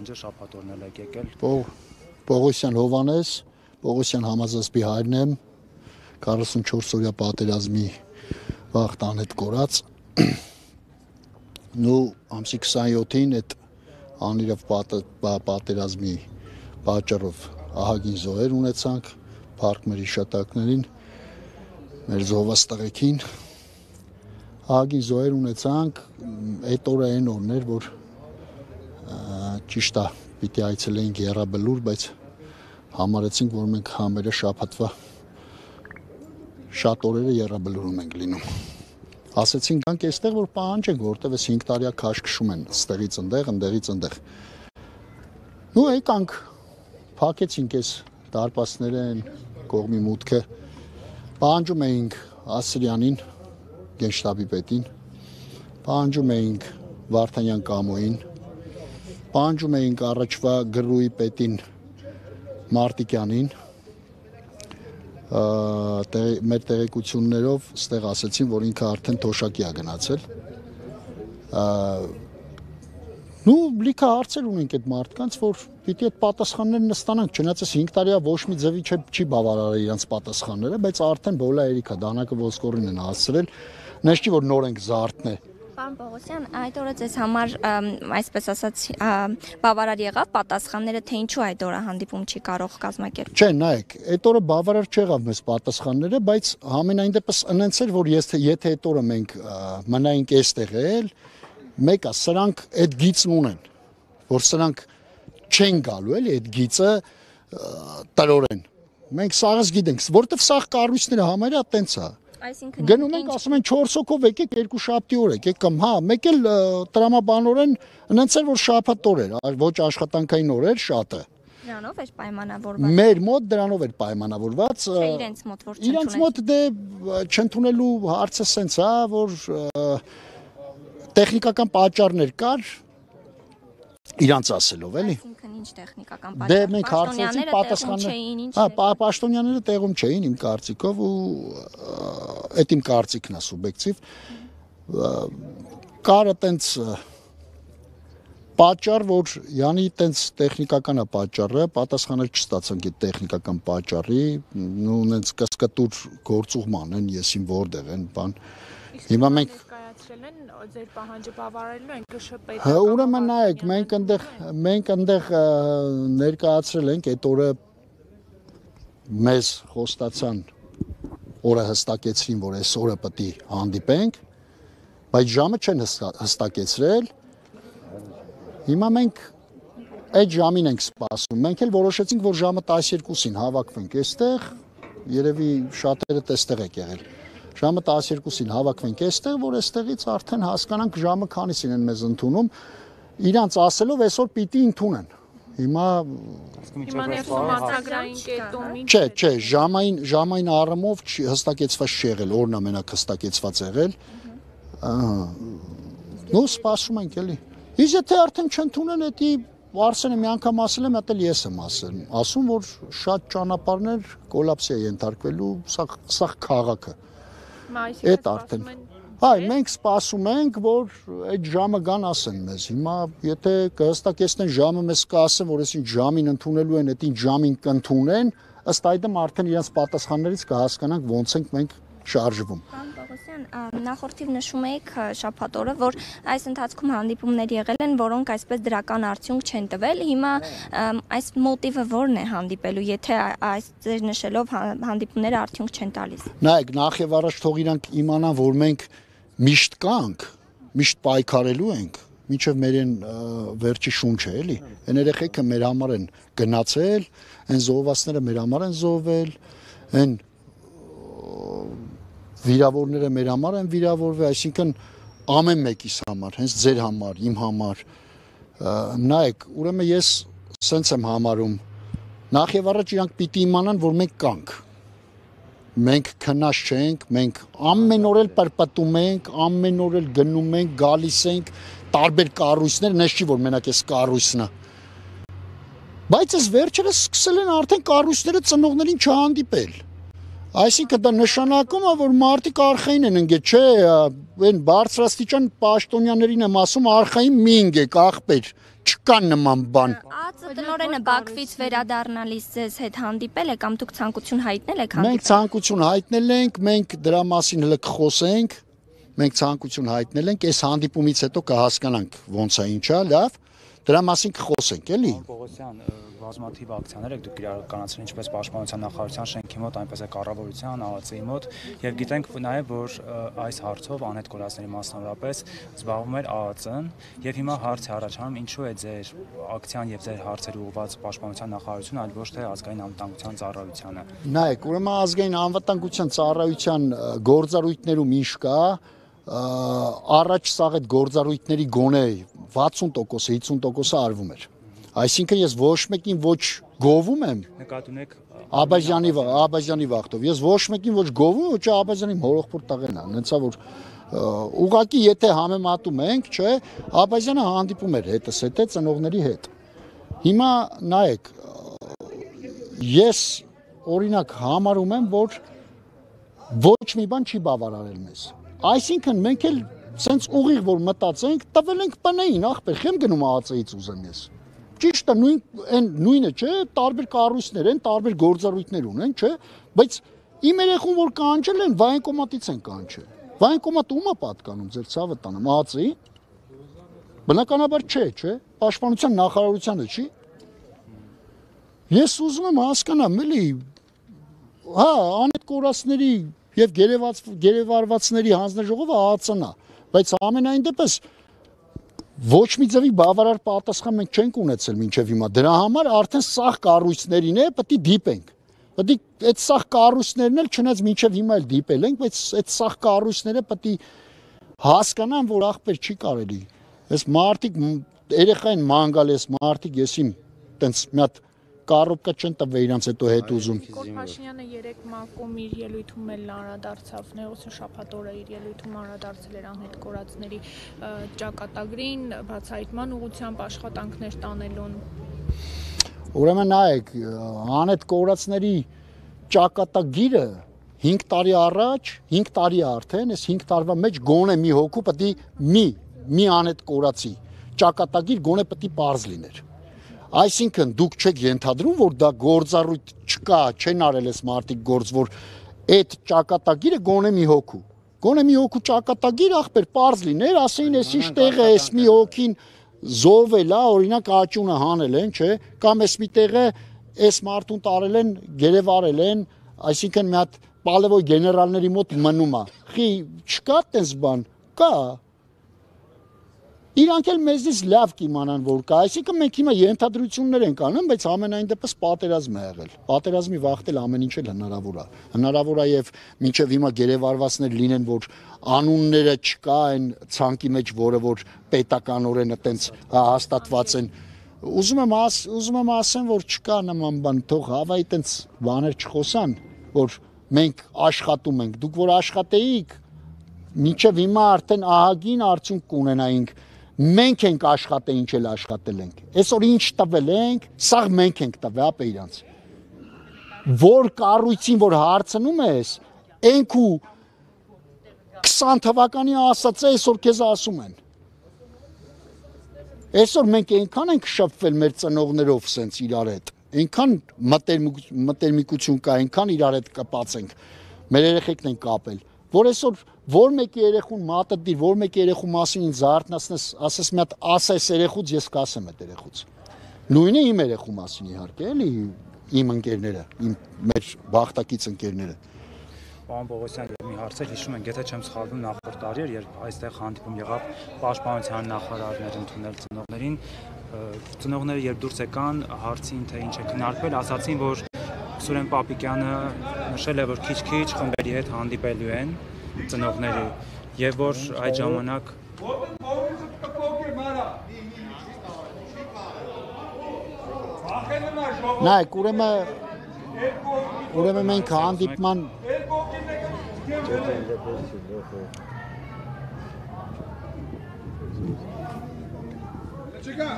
Ձեր շաբաթօրն էլ եք եկել։ Պողոսյան Հովանես, Պողոսյան Համազասպի հայրն եմ, 44-օրյա պատերազմի վաղտան հետ կորած։ Նու ամսի 27-ին այդ անիրավ պատերազմի պատճառով ահագին զոհեր ունեցանք, փառք մեր հիշատակներին, մեր զոհվածտղեկին։ Ահագին զոհեր ունեցանք, այդ օրը այն օրն էր, որ ճիշտ է, պիտի այցելեինք Եռաբլուր, բայց համարեցինք, որ մենք համերը շաբաթվա շատ օրերը Եռաբլուրում ենք լինում։ Ասեցինք գանք այստեղ, որ պահանջենք, որտեվ այս 5 տարիա քաշ քշում են, ստեղից ընդեղ, ընդեղից ընդեղ։ Ու եկանք, փակեցինք այս դարպասները, այն կողմի մուտքը, պահանջում էինք Ասրյանին, Գենշտաբի պետին, պահանջում էինք Վարդանյան Կամոյին, պահանջում էինք առաջվա գրուի պետին Մարտիկյանին, մեր տեղեկություններով ստեղ ասեցին, որ ինքը արդեն թոշակի է գնացել։ Նու լիքը հարցեր ունենք այդ մարդկանց, որ պիտի այդ պատասխաններն ստանանք, չնայած 5 տարիա ոչ մի ձևի չի բավարարել իրանց պատասխանները, բայց արդեն բոլա երիքա, դանակը ոսկորին են հասցրել, նես չի, որ նոր ենք զարթն է։ Պարոն Պողոսյան, այդ օրը ձեզ համար, այսպես ասած, բավարար եղավ պատասխանները, թե ինչու այդ օրը հանդիպում չի կարող կազմակերպել։ Չէ, նայեք, այդ օրը բավարար չեղավ մեզ պատասխանները, բայց համենայն դեպս ընենց էր, որ եթե այդ օրը մենք մնայինք այստեղ էլ, մեկը սրանք այդ գիծն ունեն, որ սրանք չեն գալու էլի այդ գիծը տրորեն։ Մենք սաղս գիտենք, որովհետև սաղ կառույցները համարյա տենց է։ Գնում ենք, ասում են 4 հոգով եկեք, 2 շաբթի օր եկեք կամ հա, մեկ էլ տրամաբանորեն ընենց էր, որ շաբաթ օր էր, ոչ աշխատանքային օր էր շատը։ Դրանով էր պայմանավորված։ Մեր մոտ դրանով էր պայմանավորված։ Չէ, իրենց մոտ որ չընդունել։ Իրենց մոտ դե չընդունելու հարցը սենց է, որ տեխնիկական պատճառներ կար իրանց ասելով, էլի։ Այսինքն ինչ տեխնիկական պատճառ։ Դե մենք հարցեցինք պատասխանը։ Հա, պաշտոնյաները տեղում չէին իմ կարծիքով ու այդ իմ կարծիքն է սուբյեկտիվ։ Կարը տենց պատճառ, որ յանի տենց տեխնիկական է պատճառը, պատասխանել չստացանք այդ տեխնիկական պատճառի, ու նենց կասկատուր գործուղման են, եսին որտեղ են, բան։ Հիմա մենք ձեր պահանջը բավարարելու են ԿՇՊ-ը։ Ուրեմն նայեք, մենք այնտեղ ներկայացրել ենք այդ օրը մեզ խոստացան օրը հստակեցրին, որ այս օրը պետք է հանդիպենք, բայց ժամը չեն հստակեցրել։ Հիմա մենք այդ ժամին ենք սպասում։ Մենք էլ որոշեցինք, որ ժամը 12-ին հավաքվենք այստեղ, երևի շատերը այստեղ եք եղել։ Ժամը 12-ին հավաքվենք այստեղ, որ այստեղից արդեն հասկանանք ժամը քանիսին են մեզ ընդունում, իրանց ասելով այսօր պիտի ընդունեն։ Հիմա ներսում արտադրային կետում ինչ։ Չէ, ժամային առումով հստակեցված չի եղել, օրն ամենակ հստակեցված եղել։ Նո սպասում ենք էլի։ Իսկ եթե արդեն չընդունեն, դա Արսենը մի անգամ ասել եմ, դա էլ ես եմ ասում, որ շատ ճանապարհներ կոլապսի է ենթարկվելու, սա քաղաքը։ Այդ արդեն։ Հայ, մենք սպասում ենք, որ այդ ժամը գան ասեն մեզ։ Հիմա եթե կհստակեցնեն ժամը մեզ կասեն, որ այսինչ ժամին ընդունելու են, այդ ինչ ժամին կընդունեն, ըստ այդմ արդեն իրենց պատասխաններից կհասկանանք ոնց ենք մենք շարժվում։ Պարոն Պողոսյան, նախորդիվ նշում եք շաբաթ օրը, որ այս ընթացքում հանդիպումներ եղել են, որոնք այսպես դրական արդյունք չեն տվել։ Հիմա այս մոտիվը ո՞րն է հանդիպելու, եթե այս ձեր նշելով հանդիպումները արդյունք չեն տալիս։ Նայեք, նախ եւ առաջ թող իրանք իմանան, որ մենք միշտ կանք, միշտ պայքարելու ենք, մինչև մեր են վերջի շունչը, էլի։ Այն երեխեքը մեր համար են գնացել, այն զոհվածները մեր համար են զոհվել, այն վիրավորները մեր համար են վիրավորվել, այսինքն ամեն մեկիս համար, հենց ձեր համար, իմ համար։ Նայեք, ուրեմն ես սենց եմ համարում, նախ եւ առաջ իրանք պիտի իմանան, որ մենք կանք։ Մենք քնած չենք, մենք ամեն օր էլ պրպտում ենք, ամեն օր էլ գնում ենք, գալիս ենք, տարբեր կառույցներ, նես չի որ մենակ էս կառույցն է։ Բայց այս վերջերս սկսել են արդեն կառույցները ծնողներին չհանդիպել։ Այսինքն դա նշանակում է, որ մարդիկ արխային են ընկել, չէ, այն բարձրաստիճան պաշտոնյաներին եմ ասում, արխային մի ընկեք, ախպեր, չկա նման բան։ ԱԱԾ տնօրենը Բաքվից վերադառնալիս ձեզ հետ հանդիպել է կամ դուք ցանկություն հայտնել եք Մենք հանդիպել։ ցանկություն հայտնել ենք, մենք դրա մասին հələ կխոսենք, մենք ցանկություն հայտնել ենք, այս հանդիպումից հետո կհասկանանք ոնց է ինչա, լավ, դրա մասին կխոսենք, էլի։ Պողոսյան, բազմաթիվ ակցիաներ եք դուք իրականացրել ինչպես Պաշտպանության նախարարության շենքի մոտ, այնպես էլ կառավարության, ԱԱԾ-ի մոտ, եւ գիտենք նաեւ, որ այս հարցով անհետ կորածների մասնավորապես զբաղվում էր ԱԱԾ-ն, եւ հիմա հարց է առաջանում, ինչու է ձեր ակցիան եւ ձեր հարցերը ուղղված Պաշտպանության նախարարությունը, այլ ոչ թե ազգային անվտանգության ծառայությանը։ Նայեք, ուրեմն ազգային անվտանգության ծառայության գործառույթներում ինչ կա, առաջ սաղ այդ գործառույթների գոնե 60%-ը 50%-ը արվում էր։ Այսինքն ես ոչ մեկին ոչ գովում եմ, նկատի ունեք Աբազյանի վախտով, ես ոչ մեկին ոչ գովում, ոչ Աբազյանի մորոխպորտ տաղեն է, հենց որ ուղղակի եթե համեմատում ենք, չէ, Աբազյանը հանդիպում էր հետս հետե ծնողների հետ։ Հիմա նայեք, ես օրինակ համարում եմ, որ ոչ մի բան չի բավարարել մեզ։ Այսինքն մենք էլ սենց ուղիղ որ մտածենք, տվել ենք ՊՆ-ին, ախպեր, խեմ գնում ԱԱԾ-ից ուզեմ ես։ Ճիշտ է, նույնը չէ, տարբեր կառույցներ են, տարբեր գործառույթներ ունեն, չէ, բայց իմ երեխուն որ կանչել են, վայնկոմատից են կանչել։ Վայնկոմատը ում է պատկանում, ձեր ցավը տանեմ, ԱԱԾ-ի։ Բնականաբար չէ, Պաշտպանության նախարարությանը չի։ Ես ուզում եմ հասկանամ, էլի, հա, անհետ կորածների եւ գերեվարվածների հանձնաժողովը ԱԱԾ-ն է, բայց ամենայն դեպս ոչ մի ձևի բավարար պատասխան մենք չենք ունեցել մինչև հիմա։ Դրա համար արդեն սաղ կառույցներին է պետք է դիպենք։ Պետք է այդ սաղ կառույցներն էլ չնայած մինչև հիմա էլ դիպել ենք, բայց այդ սաղ կառույցները պետք է հասկանան, որ ախպեր չի կարելի։ Այս մարդիկ երեխային ման գալ, այս մարդիկ ես իմ տենց մի հատ Կարոպկա չեն տվել իրանց հետո հետ ուզում։ Նիկոլ Փաշինյանը երեք մակում իր ելույթում էլ անդրադարձավ, Նեղոսի շաբաթ օրը իր ելույթում անդրադարձել էր անհետ կորածների ճակատագրին, բացահայտման ուղղությամբ աշխատանքներ տանելուն։ Ուրեմն նայեք, անհետ կորածների ճակատագիրը 5 տարի առաջ, 5 տարի արդեն, այս 5 տարվա մեջ գոնե մի հոգու պետք է մի անհետ կորածի ճակատագիր գոնե պետք է պարզ լիներ։ Այսինքն դուք չեք ենթադրում, որ դա գործառույթ չկա, չեն արել այս մարդիկ գործ, որ այդ ճակատագիրը գոնե մի հոգու ճակատագիր ախպեր պարզ լիներ, ասեին էս ինչ տեղը էս մի հոգին զոհվել է, օրինակ աճունը հանել են, չէ, կամ էս մի տեղը էս մարդուն տարել են, գերեվարել են, այսինքն մի հատ պալևոյ գեներալների մոտ մնում է։ Խի չկա տես բան, կա։ Իրանք էլ մեզնից լավ կիմանան, որ կա, այսինքն մենք հիմա ենթադրություններ ենք անում, բայց ամենայն դեպս պատերազմ է եղել։ Պատերազմի վախտել ամեն ինչ էլ հնարավոր է։ Հնարավոր է եւ մինչեւ հիմա գերեվարվածներ լինեն, որ անունները չկա այն ցանկի մեջ, որը որ պետականորեն այտենց հաստատված են։ Ուզում եմ ասեմ, որ չկա նման բան, թող հավայ այտենց բաներ չխոսան, որ մենք աշխատում ենք։ Դուք որ աշխատեիք, մինչեւ հիմա արդեն ահագին արդյունք կունենայինք։ Մենք ենք աշխատել, ինչ էլ աշխատել ենք։ Այսօր ինչ տվել ենք, սա մենք ենք տվել, ապա իրանց։ Որ կառույցին որ հարցնում ես, ենքու 20 թվականի ասած է, այսօր քեզ ասում են։ Այսօր մենք այնքան ենք շփվել մեր ծնողներով սենց իրար հետ, այնքան մտերմիկություն կա, այնքան իրար հետ կապած ենք, մեր երեխեքն են կապել, որ այսօր որ մեկի երեխուն մատը դիր, որ մեկի երեխու մասին ինձ զարթնացնես, ասես մի հատ ասես երեխուց, ես կասեմ այդ երեխուց։ Նույնը իմ երեխու մասին իհարկե, էլի իմ ընկերները, մեր բախտակից ընկերները։ Պարոն Պողոսյան, մի հարց է, հիշում ենք, եթե չեմ սխալվում, նախորդ տարի էր, երբ այստեղ հանդիպում եղավ Պաշտպանության նախարարներ ընդունել ծնողներին, ծնողները երբ դուրս եկան, հարցին թե ինչ է քննարկվել, ասացին, որ Սուրեն Պապիկյանը նշել է, որ քիչ-քիչ խմբերի հետ հանդիպելու են ծնողների, եւ որ այդ ժամանակ Նայեք, ուրեմն մենք հանդիպման Չկա